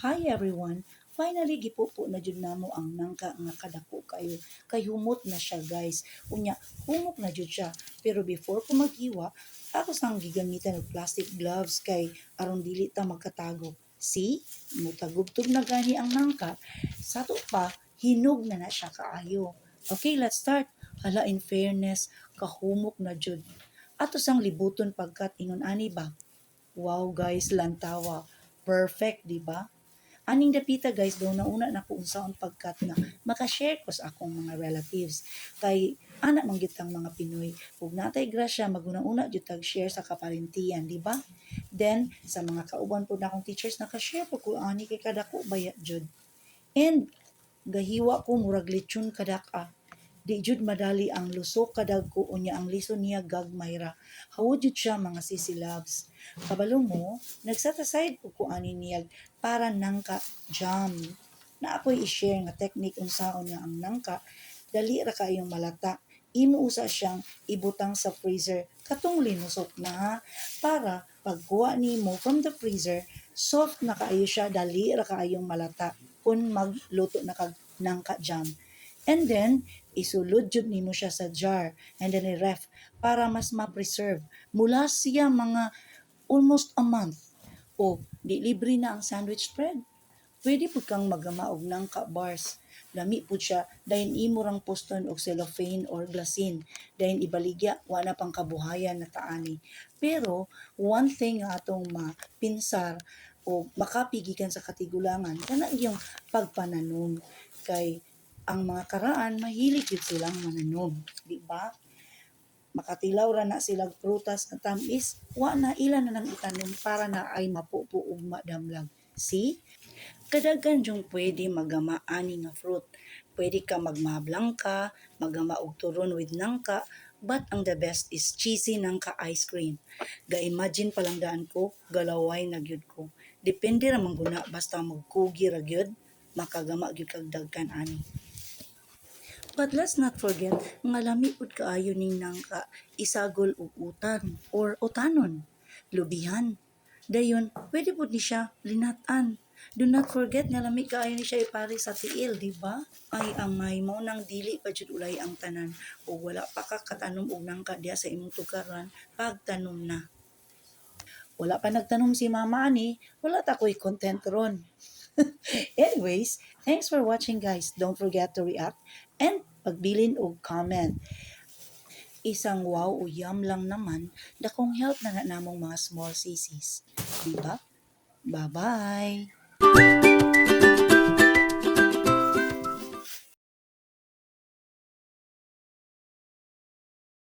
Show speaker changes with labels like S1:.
S1: Hi everyone! Finally gipupo na jud namo ang nangka nga kadako kayo. Kay humot na siya guys. Unya, humok na jud siya. Pero before ko maghiwa, ako sang gigamitan og plastic gloves kay aron dili ta magkatago. See? Mutagubtog na gani ang nangka. Sato pa, hinog na siya kaayo. Okay, let's start. Hala, in fairness, kahumok na jud. Ato sang libuton pagkat ingon ani ba? Wow guys, lantawa. Perfect, di ba? Aning dapita guys, daw nauna na ko unsaon pagkat nga makashare ko sa akong mga relatives. Kay anak manggitang mga Pinoy, ug natay grasya maguna-una jud tag share sa kaparentiyan, di ba? Then sa mga kauban po na akong teachers nakashare po ko ani kay kadako baya jud. And gahiwa ko murag lechon kadaka. Di jud madali ang lusok kadag ko unya ang lison niya gagmay ra. Hawod jud siya mga sisi loves. Kabalo mo, nag-set aside ko ani niyag para nangka jam. Na ako'y i-share nga technique unsaon nga ang nangka dali ra kayong malata. Imo usa siyang ibutang sa freezer katong linusok na ha, para pagkuha nimo from the freezer soft na kaayo siya, dali ra kaayong malata kun magluto na kag nangka jam. And then, isulod jud nimo siya sa jar and then i-ref para mas ma-preserve. Mula siya mga almost a month. O, di libre na ang sandwich bread. Pwede po kang magama og nangka bars. Lami po siya, dahin imo rang poston og cellophane or glasin. Dahin ibaligya, wala pang kabuhayan na taani. Pero, one thing nga atong mapinsar o makapigikan sa katigulangan, kana yung pagpananom. Kay ang mga karaan, mahilig yun silang mananom. Di ba? Makatilaw ra na sila prutas na tamis, wa na ilan na nang itanom para na ay mapupo ug madamlag. See? Kadaghan jung pwede magama ani nga fruit. Pwede ka magmablangka, magama og turon with nangka, but ang the best is cheesy nangka ice cream. Ga-imagine palang daan ko, galaway na gyud ko. Depende ra man guna basta magkugi ra gyud, makagama gyud kag dagkan ani. But let's not forget, nga lami pud kaayo ning nangka, isagol og utan or utanon, lubihan. Dayon, pwede pud ni siya linat-an. Do not forget nga lami kaayo ni siya ipari sa tiil, di ba? Ay amay mo nang dili pa jud ulay ang tanan ug wala pa ka katanom og nangka diha sa imong tugaran, pagtanom na. Wala pa nagtanom si mama ani, wala ta ko'y content ron. Anyways, thanks for watching guys. Don't forget to react and pagbilin og comment. Isang wow o yum lang naman, dakong help na namong mga small sisis. Diba? Bye-bye!